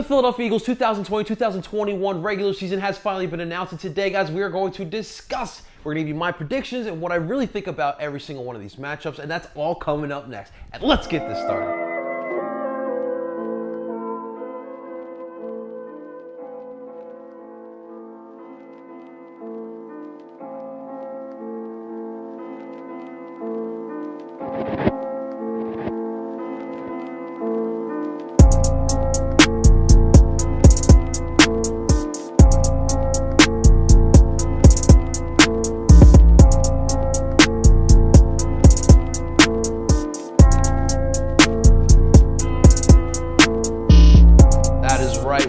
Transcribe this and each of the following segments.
The Philadelphia Eagles 2020-2021 regular season has finally been announced, and today, guys, we are going to discuss. We're going to give you my predictions and what I really think about every single one of these matchups, and that's all coming up next. And let's get this started.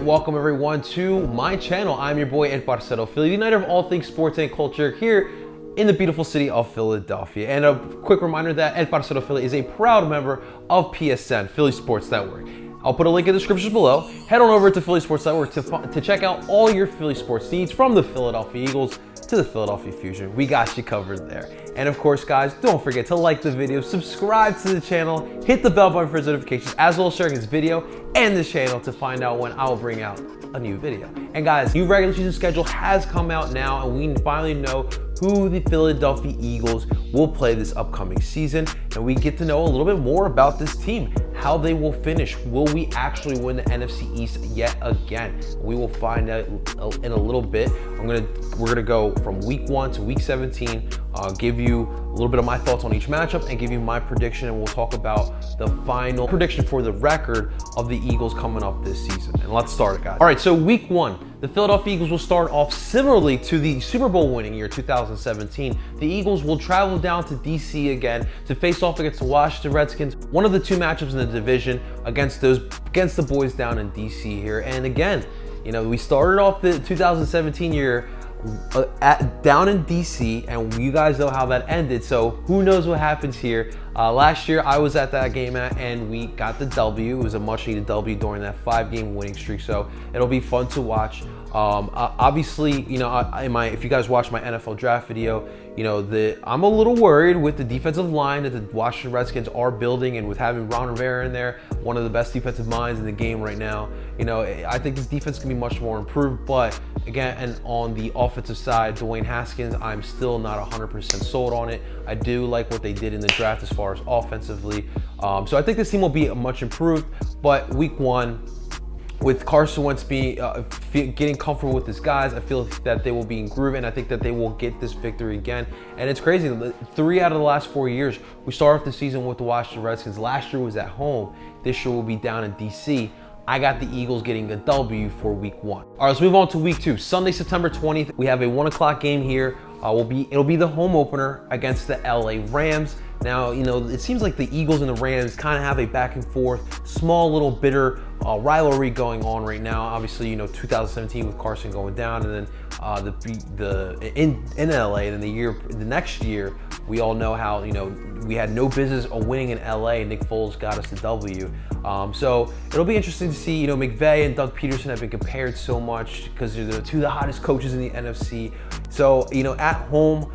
Welcome everyone to my channel. I'm your boy Ed Parcero, Philly, the uniter of all things sports and culture here in the beautiful city of Philadelphia. And a quick reminder that Ed Parcero Philly is a proud member of PSN, Philly Sports Network. I'll put a link in the description below. Head on over to Philly Sports Network to check out all your Philly sports needs, from the Philadelphia Eagles to the Philadelphia Fusion. We got you covered there. And of course, guys, don't forget to like the video, subscribe to the channel, hit the bell button for notifications, as well as sharing this video and this channel to find out when I will bring out a new video. And guys, new regular season schedule has come out now, and we finally know who the Philadelphia Eagles will play this upcoming season, and we get to know a little bit more about this team, how they will finish. Will we actually win the NFC East yet again? We will find out in a little bit. We're gonna go from week 1 to week 17, give you a little bit of my thoughts on each matchup and give you my prediction, and we'll talk about the final prediction for the record of the Eagles coming up this season. And let's start it, guys. All right, so week 1, the Philadelphia Eagles will start off similarly to the Super Bowl winning year 2017. The Eagles will travel down to DC again to face off against the Washington Redskins, one of the two matchups in the division against the boys down in DC here. And again, you know, we started off the 2017 year down in DC, and you guys know how that ended, so who knows what happens here. Last year I was at that game and we got the W. It was a much needed W during that 5-game winning streak, so it'll be fun to watch. Obviously, you know, if you guys watch my NFL draft video, you know, I'm a little worried with the defensive line that the Washington Redskins are building, and with having Ron Rivera in there, one of the best defensive minds in the game right now. You know, I think this defense can be much more improved, but again, and on the offensive side, Dwayne Haskins, I'm still not 100% sold on it. I do like what they did in the draft as far as offensively. So I think this team will be much improved, but week 1, with Carson Wentz getting comfortable with his guys, I feel that they will be in groove, and I think that they will get this victory again. And it's crazy, 3 out of the last 4 years, we started off the season with the Washington Redskins. Last year was at home. This year will be down in DC. I got the Eagles getting a W for week 1. All right, let's move on to week 2. Sunday, September 20th, we have a 1 o'clock game here. It'll be the home opener against the LA Rams. Now, you know, it seems like the Eagles and the Rams kind of have a back and forth, small little bitter rivalry going on right now. Obviously, you know, 2017 with Carson going down, and then in LA, and then the next year, we all know how, you know, we had no business of winning in LA. Nick Foles got us the W. So it'll be interesting to see. You know, McVay and Doug Peterson have been compared so much because they're two of the hottest coaches in the NFC. So, you know, at home,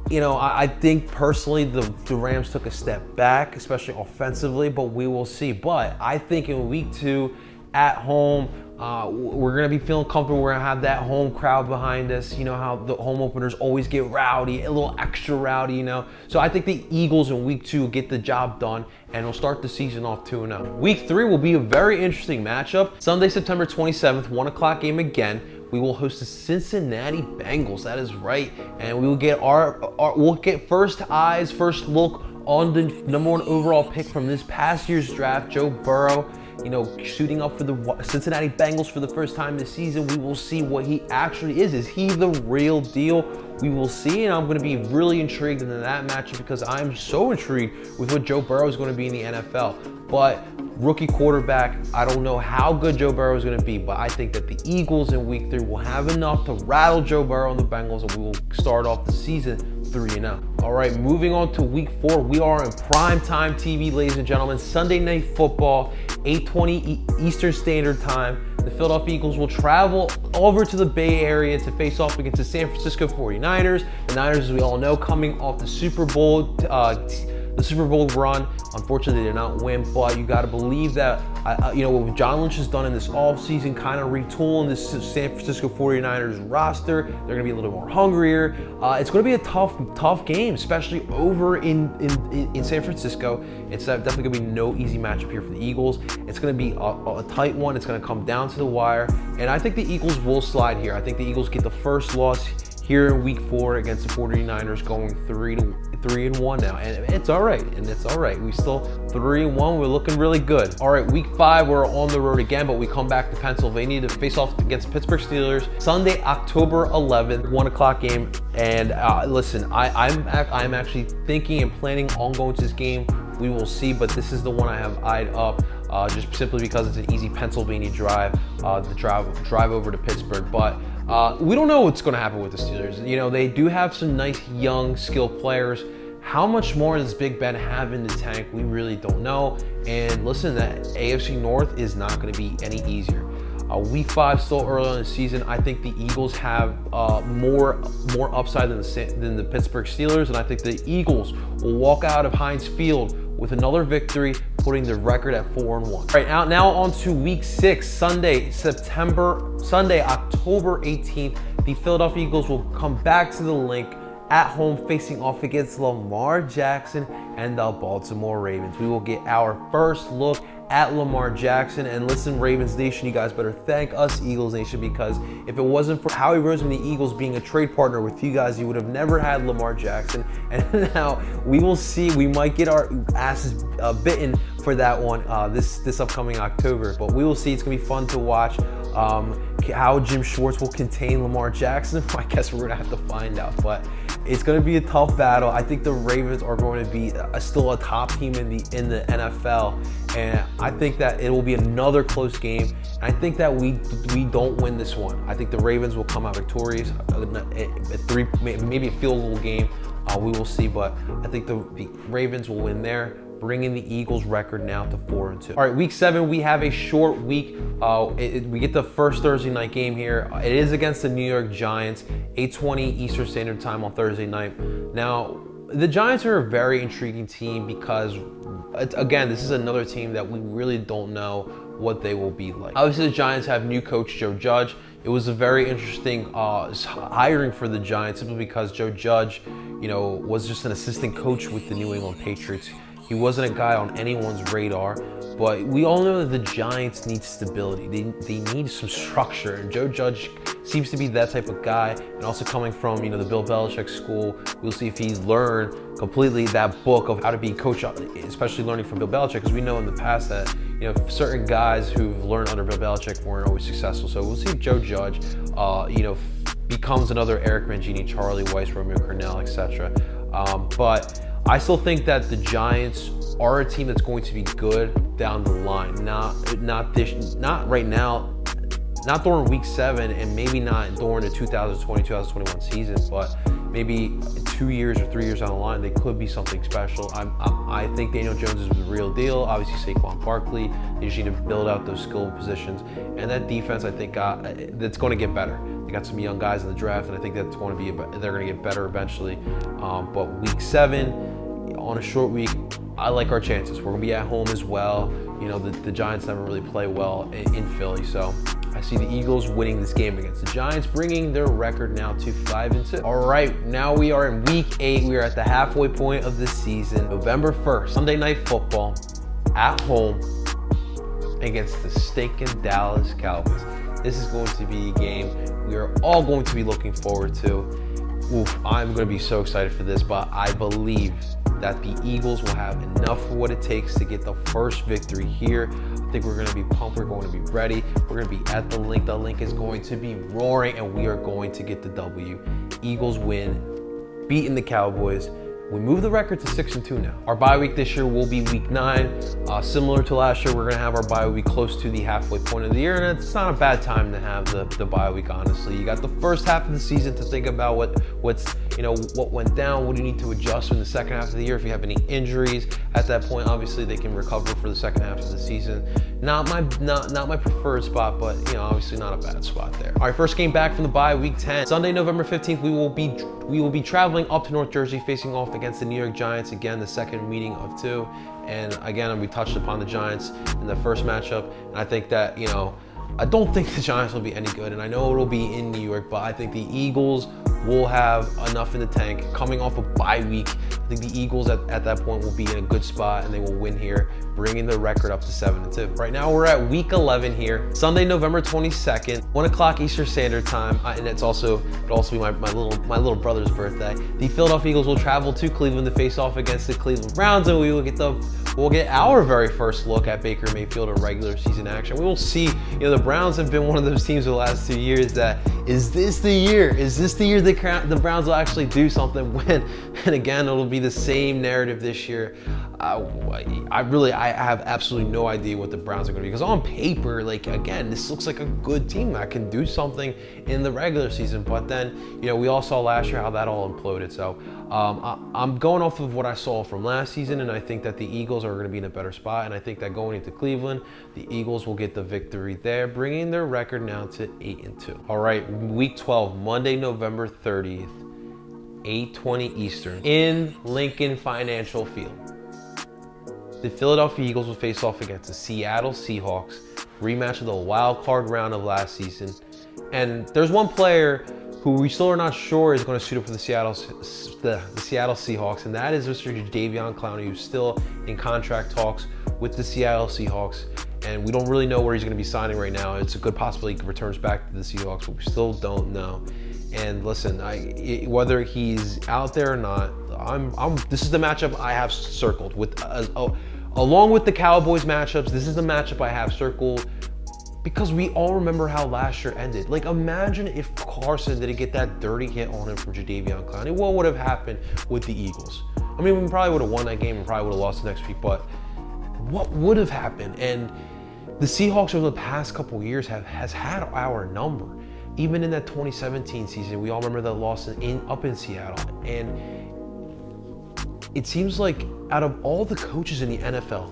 you know, I think personally the Rams took a step back, especially offensively, but we will see. But I think in week 2 at home, we're going to be feeling comfortable. We're going to have that home crowd behind us. You know how the home openers always get rowdy, a little extra rowdy, you know. So I think the Eagles in week 2 get the job done, and we'll start the season off 2-0. Week 3 will be a very interesting matchup. Sunday, September 27th, 1 o'clock game again. We will host the Cincinnati Bengals. That is right, and we will get we'll get first look on the #1 overall pick from this past year's draft, Joe Burrow. You know, shooting up for the Cincinnati Bengals for the first time this season. We will see what he actually is. Is he the real deal? We will see, and I'm going to be really intrigued in that matchup because I'm so intrigued with what Joe Burrow is going to be in the NFL. But rookie quarterback, I don't know how good Joe Burrow is going to be, but I think that the Eagles in week 3 will have enough to rattle Joe Burrow and the Bengals, and we will start off the season 3-0. All right, moving on to week 4. We are in primetime TV, ladies and gentlemen. Sunday Night Football, 8:20 Eastern Standard Time. The Philadelphia Eagles will travel over to the Bay Area to face off against the San Francisco 49ers. The Niners, as we all know, coming off the Super Bowl the Super Bowl run. Unfortunately, they did not win, but you got to believe that, what John Lynch has done in this offseason, kind of retooling this San Francisco 49ers roster. They're going to be a little more hungrier. It's going to be a tough game, especially over in San Francisco. It's definitely going to be no easy matchup here for the Eagles. It's going to be a tight one. It's going to come down to the wire, and I think the Eagles will slide here. I think the Eagles get the first loss here in week 4 against the 49ers, going 3-1 now, and it's all right, we still 3-1, we're looking really good. All right, week 5, we're on the road again, but we come back to Pennsylvania to face off against Pittsburgh Steelers, Sunday, October 11th, 1 o'clock game. And listen, I'm actually thinking and planning on going to this game. We will see, but this is the one I have eyed up, just simply because it's an easy Pennsylvania drive, the drive over to Pittsburgh. But we don't know what's going to happen with the Steelers. They do have some nice young, skilled players. How much more does Big Ben have in the tank? We really don't know. And listen, that AFC North is not going to be any easier. Week 5, still early on in the season. I think the Eagles have more upside than the Pittsburgh Steelers, and I think the Eagles will walk out of Heinz Field with another victory, putting the record at 4-1. All right, now on to week 6, Sunday, October 18th. The Philadelphia Eagles will come back to the Link at home, facing off against Lamar Jackson and the Baltimore Ravens. We will get our first look at Lamar Jackson. And listen, Ravens Nation, you guys better thank us, Eagles Nation, because if it wasn't for Howie Roseman, the Eagles being a trade partner with you guys, you would have never had Lamar Jackson. And now we will see, we might get our asses bitten for that one this upcoming October, but we will see. It's gonna be fun to watch how Jim Schwartz will contain Lamar Jackson. I guess we're gonna have to find out, but it's going to be a tough battle. I think the Ravens are going to be still a top team in the NFL, and I think that it will be another close game. And I think that we don't win this one. I think the Ravens will come out victorious, maybe a field goal game. We will see, but I think the Ravens will win there, bringing the Eagles' record now to 4-2. All right, week 7, we have a short week. We get the first Thursday night game here. It is against the New York Giants, 8:20 Eastern Standard Time on Thursday night. Now, the Giants are a very intriguing team because, again, this is another team that we really don't know what they will be like. Obviously, the Giants have new coach Joe Judge. It was a very interesting hiring for the Giants, simply because Joe Judge, was just an assistant coach with the New England Patriots. He wasn't a guy on anyone's radar, but we all know that the Giants need stability. They need some structure, and Joe Judge seems to be that type of guy. And also coming from the Bill Belichick school, we'll see if he's learned completely that book of how to be a coach, especially learning from Bill Belichick, because we know in the past that certain guys who've learned under Bill Belichick weren't always successful. So we'll see if Joe Judge, becomes another Eric Mangini, Charlie Weiss, Romeo Cornell, etc. But I still think that the Giants are a team that's going to be good down the line. Not right now, not during week 7, and maybe not during the 2020-2021 season, but maybe 2 years or 3 years down the line, they could be something special. I think Daniel Jones is the real deal. Obviously, Saquon Barkley. They just need to build out those skill positions, and that defense, I think, that's going to get better. They got some young guys in the draft, and I think that's going to they're going to get better eventually. But week 7. On a short week, I like our chances. We're going to be at home as well. The Giants never really play well in Philly, so I see the Eagles winning this game against the Giants, bringing their record now to 5-2. All right, now we are in week 8. We are at the halfway point of the season. November 1st, Sunday Night Football at home against the stinking Dallas Cowboys. This is going to be a game we are all going to be looking forward to. Oof, I'm going to be so excited for this, but I believe that the Eagles will have enough for what it takes to get the first victory here. I think we're going to be pumped. We're going to be ready. We're going to be at the Link. The Link is going to be roaring, and we are going to get the W. Eagles win, beating the Cowboys. We move the record to 6-2 now. Our bye week this year will be week 9. Similar to last year, we're going to have our bye week close to the halfway point of the year, and it's not a bad time to have the bye week, honestly. You got the first half of the season to think about what went down, what do you need to adjust in the second half of the year. If you have any injuries at that point, obviously they can recover for the second half of the season. Not my preferred spot, but you know, obviously not a bad spot there. All right, first game back from the bye, week 10. Sunday, November 15th, we will be traveling up to North Jersey, facing off against the New York Giants. Again, the second meeting of two. And again, we touched upon the Giants in the first matchup. And I think that, you know, I don't think the Giants will be any good. And I know it'll be in New York, but I think the Eagles will have enough in the tank coming off a bye week. I think the Eagles at that point will be in a good spot and they will win here, bringing the record up to 7-2. Right now we're at week 11 here, Sunday, November 22nd, 1 o'clock Eastern Standard Time, and it'll also be my little brother's birthday. The Philadelphia Eagles will travel to Cleveland to face off against the Cleveland Browns, and we'll get our very first look at Baker Mayfield in regular season action. We will see. You know, the Browns have been one of those teams the last 2 years that is this the year? Is this the year the Browns will actually do something win? And again, it'll be the same narrative this year. I have absolutely no idea what the Browns are going to be, because on paper, like, again, this looks like a good team that can do something in the regular season. But then, you know, we all saw last year how that all imploded. So I'm going off of what I saw from last season, and I think that the Eagles are going to be in a better spot. And I think that going into Cleveland, the Eagles will get the victory there, bringing their record now to 8-2. All right, week 12, Monday, November 30th, 8:20 Eastern, in Lincoln Financial Field. The Philadelphia Eagles will face off against the Seattle Seahawks, rematch of the wild card round of last season. And there's one player who we still are not sure is going to suit up for the Seattle Seahawks, and that is Mr. Jadeveon Clowney, who's still in contract talks with the Seattle Seahawks. And we don't really know where he's going to be signing right now. It's a good possibility he returns back to the Seahawks, but we still don't know. And listen, whether he's out there or not, this is the matchup I have circled with, along with the Cowboys matchups. This is the matchup I have circled because we all remember how last year ended. Like, imagine if Carson didn't get that dirty hit on him from Jadeveon Clowney. What would have happened with the Eagles? I mean, we probably would have won that game and probably would have lost the next week, but what would have happened? And the Seahawks over the past couple of years has had our number. Even in that 2017 season, we all remember that loss up in Seattle. And it seems like out of all the coaches in the NFL,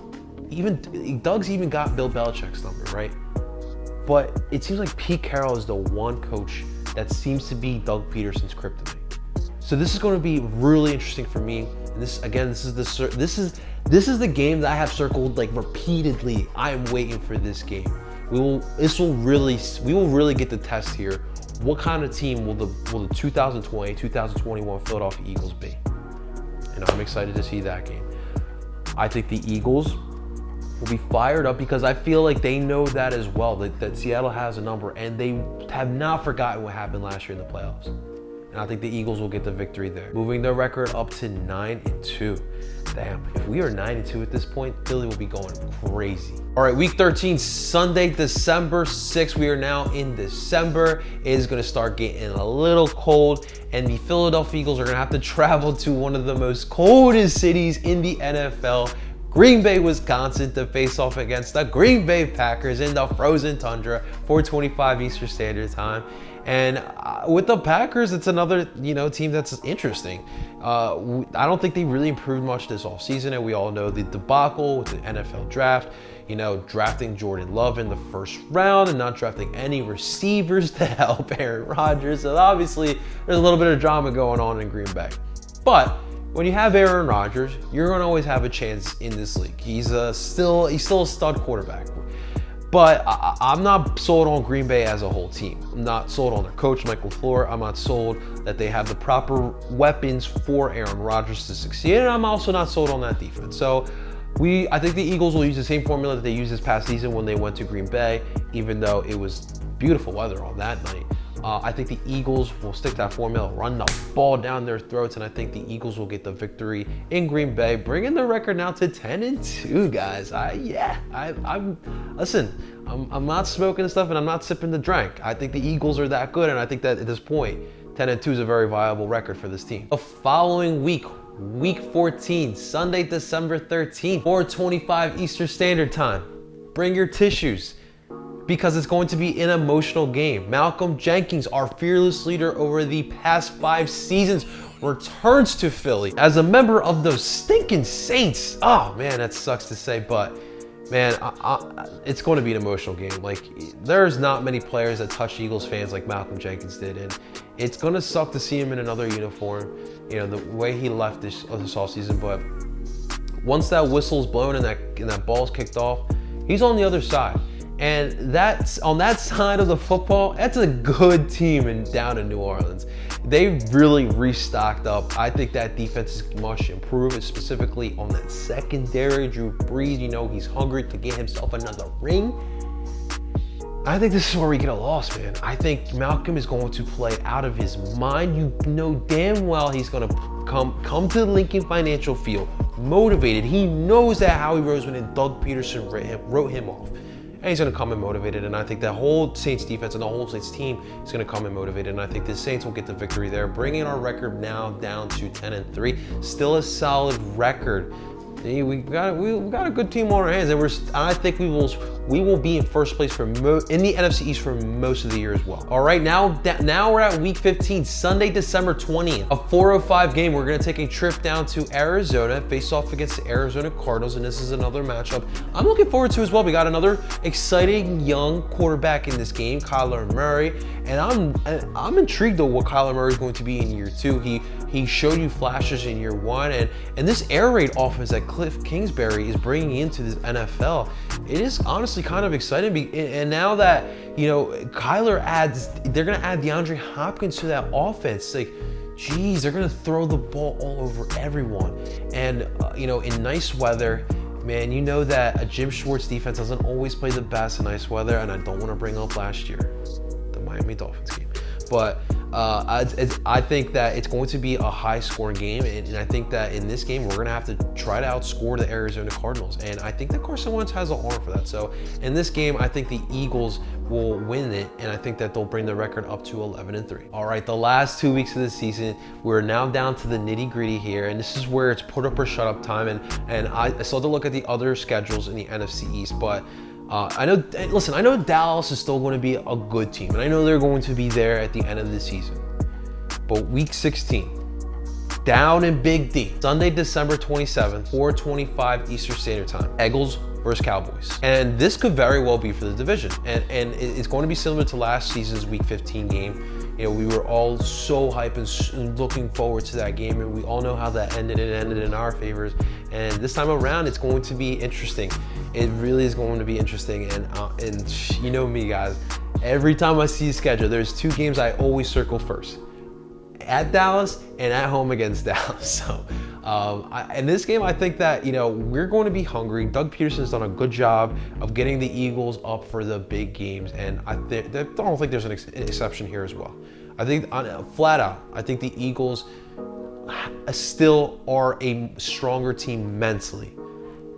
Doug's even got Bill Belichick's number, right? But it seems like Pete Carroll is the one coach that seems to be Doug Peterson's kryptonite. So this is going to be really interesting for me. And this is the game that I have circled like repeatedly. I am waiting for this game. We will really get the test here. What kind of team will the 2020-2021 Philadelphia Eagles be? And I'm excited to see that game. I think the Eagles will be fired up because I feel like they know that as well, that Seattle has a number, and they have not forgotten what happened last year in the playoffs. And I think the Eagles will get the victory there, moving their record up to 9-2. Damn, if we are 9-2 at this point, Philly will be going crazy. All right, week 13, Sunday, December 6th. We are now in December. It is going to start getting a little cold, and the Philadelphia Eagles are going to have to travel to one of the most coldest cities in the NFL, Green Bay, Wisconsin, to face off against the Green Bay Packers in the frozen tundra, 4:25 Eastern Standard Time. And with the Packers, it's another team that's interesting. I don't think they really improved much this offseason, and we all know the debacle with the NFL draft. Drafting Jordan Love in the first round and not drafting any receivers to help Aaron Rodgers. So obviously, there's a little bit of drama going on in Green Bay. But when you have Aaron Rodgers, you're going to always have a chance in this league. He's still a stud quarterback. But I'm not sold on Green Bay as a whole team. I'm not sold on their coach, Michael LaFleur. I'm not sold that they have the proper weapons for Aaron Rodgers to succeed. And I'm also not sold on that defense. So I think the Eagles will use the same formula that they used this past season when they went to Green Bay, even though it was beautiful weather on that night. I think the Eagles will stick to that formula, run the ball down their throats, and I think the Eagles will get the victory in Green Bay, bringing the record now to 10-2, guys. I'm not smoking stuff and I'm not sipping the drink. I think the Eagles are that good, and I think that at this point, 10-2 is a very viable record for this team. The following week, week 14, Sunday, December 13th, 4:25 Eastern Standard Time. Bring your tissues, because it's going to be an emotional game. Malcolm Jenkins, our fearless leader over the past 5 seasons, returns to Philly as a member of those stinking Saints. Oh man, that sucks to say, but Man, it's going to be an emotional game. Like, there's not many players that touch Eagles fans like Malcolm Jenkins did, and it's going to suck to see him in another uniform, you know, the way he left this offseason. But once that whistle's blown and that ball's kicked off, he's on the other side. And that's on that side of the football, that's a good team down in New Orleans. They really restocked up. I think that defense is much improved, specifically on that secondary. Drew Brees, you know, he's hungry to get himself another ring. I think this is where we get a loss, man. I think Malcolm is going to play out of his mind. You know damn well he's going to come to the Lincoln Financial Field motivated. He knows that Howie Roseman and Doug Peterson wrote him off. And he's going to come in motivated, and I think that whole Saints defense and the whole Saints team is going to come in motivated, and I think the Saints will get the victory there, bringing our record now down to 10-3. Still a solid record. We got a good team on our hands, and I think we will be in first place in the NFC East for most of the year as well. All right, now we're at Week 15, Sunday, December 20th, a 4:05 game. We're gonna take a trip down to Arizona, face off against the Arizona Cardinals, and this is another matchup I'm looking forward to as well. We got another exciting young quarterback in this game, Kyler Murray, and I'm intrigued though what Kyler Murray is going to be in year two. He showed you flashes in year one, and this air raid offense that Cliff Kingsbury is bringing into the NFL, it is honestly kind of exciting. And now that, you know, they're going to add DeAndre Hopkins to that offense. Like, geez, they're going to throw the ball all over everyone. And, you know, in nice weather, man, you know that a Jim Schwartz defense doesn't always play the best in nice weather. And I don't want to bring up last year, the Miami Dolphins game. But I think that it's going to be a high-scoring game, and I think that in this game we're going to have to try to outscore the Arizona Cardinals, and I think that Carson Wentz has an arm for that. So in this game, I think the Eagles will win it, and I think that they'll bring the record up to 11-3. All right, the last 2 weeks of the season, we're now down to the nitty-gritty here, and this is where it's put up or shut up time, and I still have to look at the other schedules in the NFC East, but I know Dallas is still going to be a good team, and I know they're going to be there at the end of the season. But Week 16, down in Big D, Sunday, December 27th, 4:25 Eastern Standard Time, Eagles versus Cowboys. And this could very well be for the division, and it's going to be similar to last season's Week 15 game. You know, we were all so hyped and looking forward to that game, and we all know how that ended. It ended in our favors, and this time around, it's going to be interesting. It really is going to be interesting, and you know me, guys. Every time I see a schedule, there's two games I always circle first: at Dallas and at home against Dallas. So, in this game, I think that, you know, we're going to be hungry. Doug Peterson's done a good job of getting the Eagles up for the big games, and I don't think there's an exception here as well. I think, flat out, I think the Eagles still are a stronger team mentally,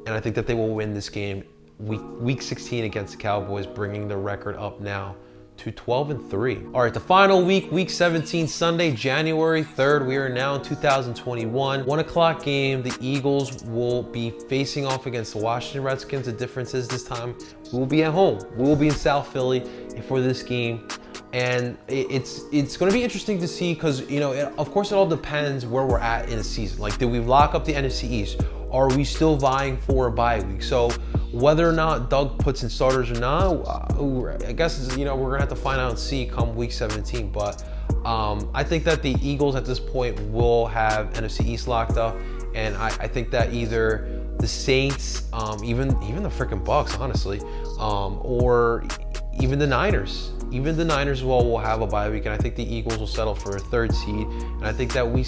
and I think that they will win this game, week 16 against the Cowboys, bringing the record up now to 12-3. All right, the final week, Week 17, Sunday, January 3rd. We are now in 2021. 1 o'clock game. The Eagles will be facing off against the Washington Redskins. The difference is this time we will be at home. We will be in South Philly for this game. And it's going to be interesting to see because, you know, of course, it all depends where we're at in the season. Like, did we lock up the NFC East? Are we still vying for a bye week? So whether or not Doug puts in starters or not, I guess, you know, we're going to have to find out and see come Week 17. But I think that the Eagles at this point will have NFC East locked up. And I think that either the Saints, even the freaking Bucks, honestly, or even the Niners. Even the Niners will have a bye week, and I think the Eagles will settle for a third seed. And I think that we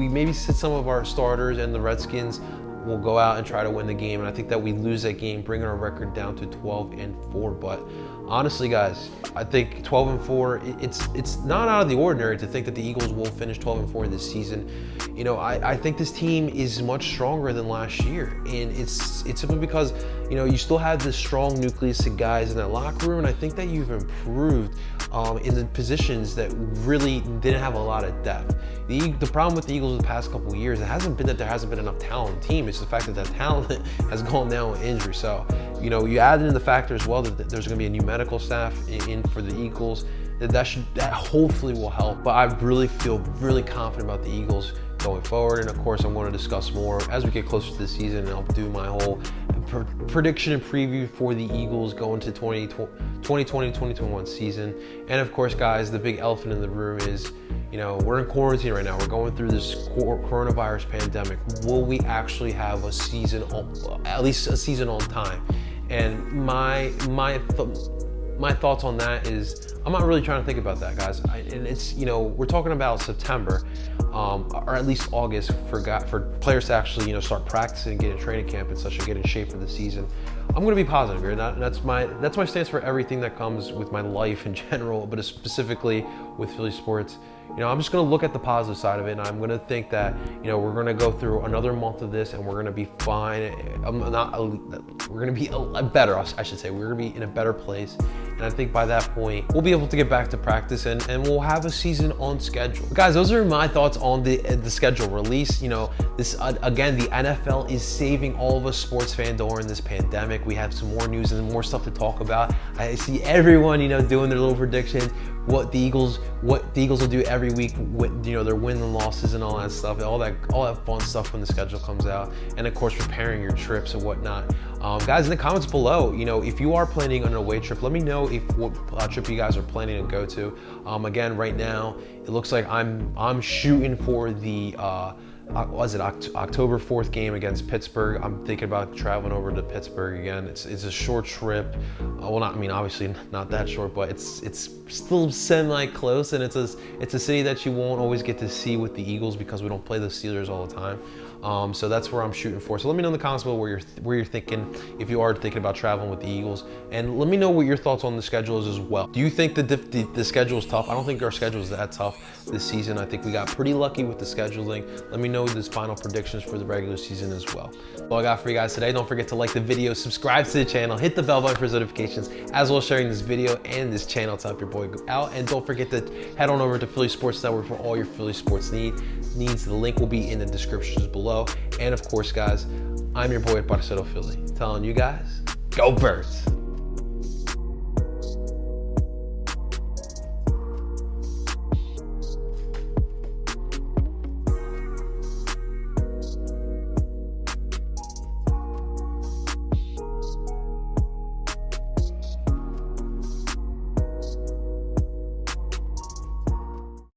maybe sit some of our starters, and the Redskins will go out and try to win the game. And I think that we lose that game, bringing our record down to 12-4. But honestly, guys, I think 12-4. It's not out of the ordinary to think that the Eagles will finish 12-4 this season. You know, I think this team is much stronger than last year, and it's simply because, you know, you still have this strong nucleus of guys in that locker room, and I think that you've improved in the positions that really didn't have a lot of depth. The problem with the Eagles the past couple of years, it hasn't been that there hasn't been enough talent on the team. It's the fact that talent has gone down with injury. So, you know, you add in the factor as well that there's going to be a new medical staff in for the Eagles. That hopefully will help. But I really feel really confident about the Eagles going forward. And of course, I'm going to discuss more as we get closer to the season, and I'll do my whole prediction and preview for the Eagles going to 2020-2021 season. And of course, guys, the big elephant in the room is, you know, we're in quarantine right now. We're going through this coronavirus pandemic. Will we actually have a season, at least a season on time? And my thoughts on that is, I'm not really trying to think about that, guys. And it's, you know, we're talking about September, or at least August for players to actually, you know, start practicing, get in training camp and such, and get in shape for the season. I'm going to be positive here. That's my stance for everything that comes with my life in general, but specifically with Philly sports. You know, I'm just going to look at the positive side of it, and I'm going to think that, you know, we're going to go through another month of this, and we're going to be fine. We're going to be better, I should say. We're going to be in a better place. And I think by that point, we'll be able to get back to practice, and we'll have a season on schedule. But guys, those are my thoughts on the schedule release. You know, this again, the NFL is saving all of us sports fans during this pandemic. We have some more news and more stuff to talk about. I see everyone, you know, doing their little predictions. What the Eagles will do every week with, you know, their wins and losses and all that stuff, all that fun stuff when the schedule comes out, and of course preparing your trips and whatnot. Guys, in the comments below, you know, if you are planning an away trip, let me know what trip you guys are planning to go to. Again, right now it looks like I'm shooting for the October 4th game against Pittsburgh. I'm thinking about traveling over to Pittsburgh again. It's a short trip. Well, obviously not that short, but it's still semi-close, and it's a city that you won't always get to see with the Eagles because we don't play the Steelers all the time. So that's where I'm shooting for. So let me know in the comments below where you're thinking, if you are thinking about traveling with the Eagles, and let me know what your thoughts on the schedule is as well. Do you think the schedule is tough? I don't think our schedule is that tough this season. I think we got pretty lucky with the scheduling. Let me know these final predictions for the regular season as well. That's all I got for you guys today. Don't forget to like the video, subscribe to the channel, hit the bell button for notifications, as well as sharing this video and this channel to help your boy out. And don't forget to head on over to Philly Sports Network for all your Philly sports needs. The link will be in the descriptions below. And of course, guys, I'm your boy at Parcero Philly, telling you guys, go Birds!